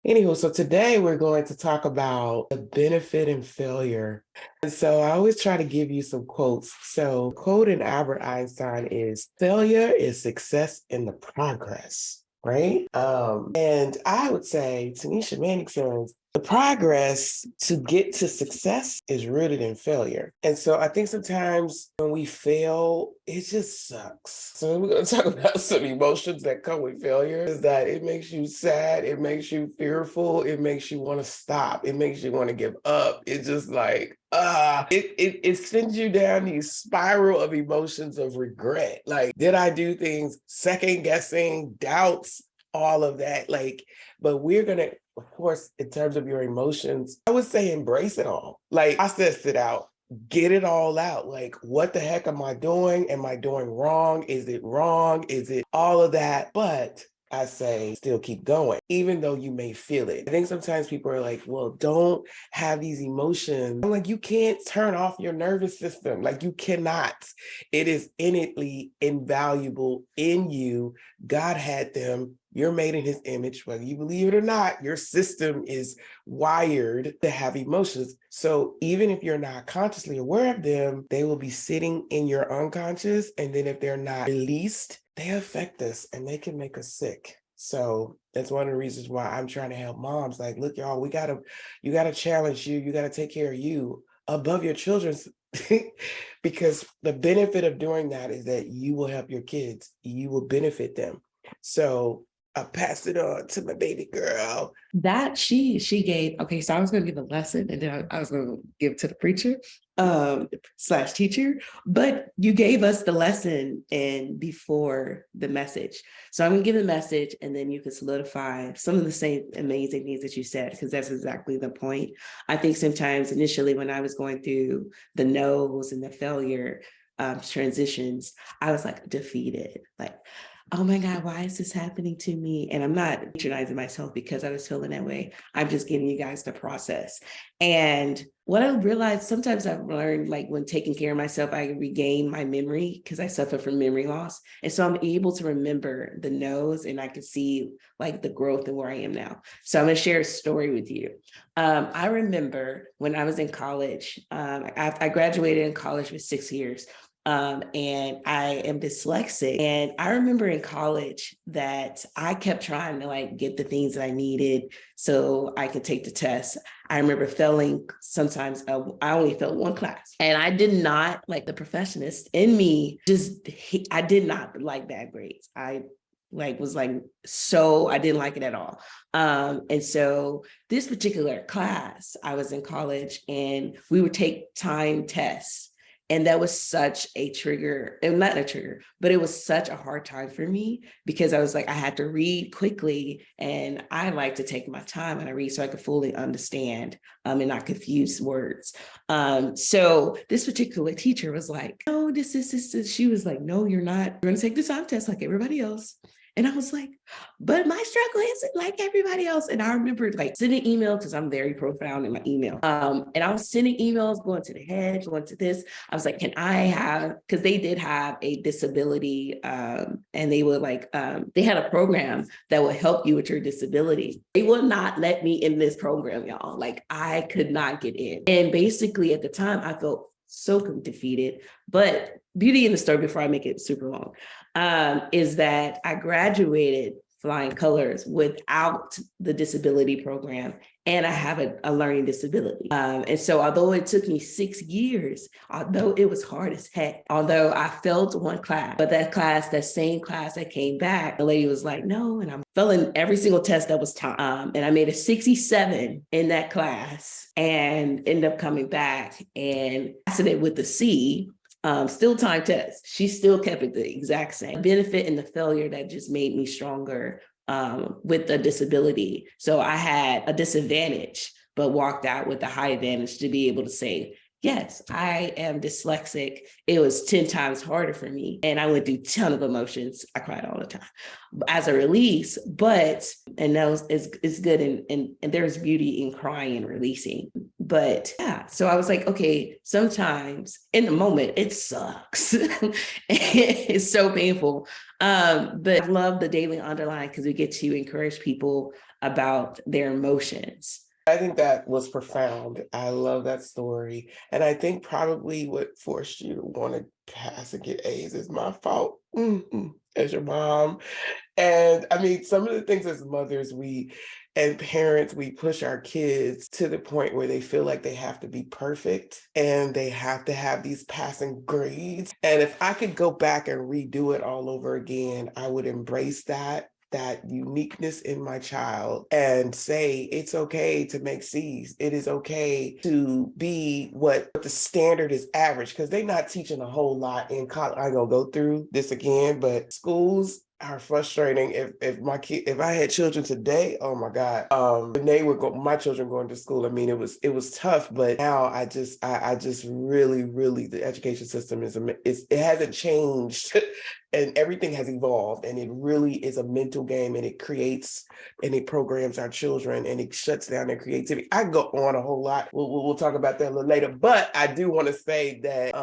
Anywho, so today we're going to talk about the benefit in failure. And so I always try to give you some quotes. So, quote in Albert Einstein is failure is success in the progress, right? And I would say, Tanisha Manick says, the progress to get to success is rooted in failure. And so I think sometimes when we fail, it just sucks. So we're going to talk about some emotions that come with failure. Is that it makes you sad, it makes you fearful, it makes you want to stop, it makes you want to give up. It's just like, it sends you down these spiral of emotions of regret. Like, did I do things, second guessing, doubts, all of that? Like, but we're going to, of course, in terms of your emotions, I would say embrace it all. Like, process it out, get it all out. Like, what the heck am I doing? Am I doing wrong? Is it wrong? Is it all of that? But I say still keep going, even though you may feel it. I think sometimes people are like, well, don't have these emotions. I'm like, you can't turn off your nervous system. Like, you cannot. It is innately invaluable in you. God had them. You're made in his image, whether you believe it or not. Your system is wired to have emotions. So even if you're not consciously aware of them, they will be sitting in your unconscious. And then if they're not released, they affect us and they can make us sick. So that's one of the reasons why I'm trying to help moms. Like, look, y'all, you gotta challenge you gotta take care of you above your children's because the benefit of doing that is that you will help your kids, you will benefit them. So I pass it on to my baby girl. That she gave, okay, so I was going to give a lesson and then I was going to give it to the preacher slash teacher, but you gave us the lesson and before the message. So I'm going to give the message and then you can solidify some of the same amazing things that you said, because that's exactly the point. I think sometimes initially when I was going through the no's and the failure transitions, I was like defeated, like, oh my God, why is this happening to me? And I'm not patronizing myself because I was feeling that way. I'm just giving you guys the process. And what I realized, sometimes I've learned, like when taking care of myself, I regain my memory because I suffer from memory loss. And so I'm able to remember the no's and I can see like the growth and where I am now. So I'm going to share a story with you. I remember when I was in college, I graduated in college with 6 years. And I am dyslexic. And I remember in college that I kept trying to like get the things that I needed so I could take the test. I remember failing sometimes. I only failed one class and I did not, like the perfectionist in me, I did not like bad grades. I didn't like it at all. And so this particular class, I was in college and we would take time tests. And that was such a trigger, and not a trigger, but it was such a hard time for me because I was like, I had to read quickly and I like to take my time and I read so I could fully understand and not confuse words. So this particular teacher was like, no, this. She was like, no, you're not. You're going to take the time test like everybody else. And I was like, but my struggle isn't like everybody else. And I remember like sending emails because I'm very profound in my email. And I was sending emails, going to the head, going to this. I was like, can I have, because they did have a disability and they were like, they had a program that would help you with your disability. They would not let me in this program, y'all. Like I could not get in. And basically at the time I felt so defeated, but beauty in the story before I make it super long is that I graduated flying colors without the disability program and I have a learning disability. And so although it took me 6 years, although it was hard as heck, although I failed one class, but that same class that came back, the lady was like, no, and I'm failing every single test that was taught. And I made a 67 in that class and ended up coming back and passing it with a C. Still time test. She still kept it the exact same. Benefit in the failure that just made me stronger with a disability. So I had a disadvantage, but walked out with a high advantage to be able to say, yes, I am dyslexic. It was 10 times harder for me. And I went through a ton of emotions. I cried all the time as a release, and that was, it's good. And there's beauty in crying and releasing. But yeah, so I was like, okay, sometimes in the moment, it sucks. It's so painful. But I love the Daily Underline because we get to encourage people about their emotions. I think that was profound. I love that story. And I think probably what forced you to want to pass and get A's is my fault as your mom. And I mean, some of the things as mothers, and parents, we push our kids to the point where they feel like they have to be perfect and they have to have these passing grades. And if I could go back and redo it all over again, I would embrace that uniqueness in my child and say it's okay to make C's. It is okay to be what the standard is average, because they're not teaching a whole lot in college. I'm gonna go through this again, but schools are frustrating. If I had children today, oh my God, when my children going to school, I mean, it was tough, but now I just really, the education system it hasn't changed and everything has evolved, and it really is a mental game, and it creates and it programs our children, and it shuts down their creativity. I can go on a whole lot. We'll talk about that a little later, but I do want to say that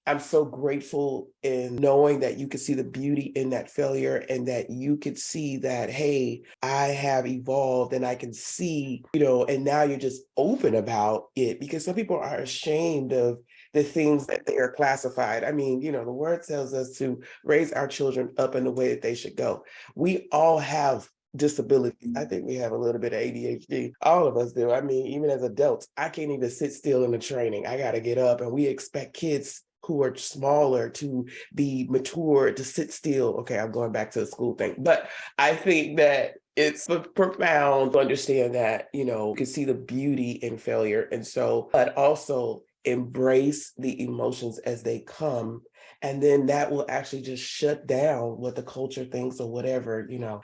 I'm so grateful in knowing that you could see the beauty in that failure, and that you could see that, hey, I have evolved and I can see, and now you're just open about it, because some people are ashamed of the things that they are classified. I mean, the word tells us to raise our children up in the way that they should go. We all have disability. I think we have a little bit of ADHD. All of us do. I mean, even as adults, I can't even sit still in the training. I got to get up, and we expect kids who are smaller to be mature, to sit still. Okay, I'm going back to the school thing. But I think that it's profound to understand that, you can see the beauty in failure. And so, but also embrace the emotions as they come. And then that will actually just shut down what the culture thinks or whatever,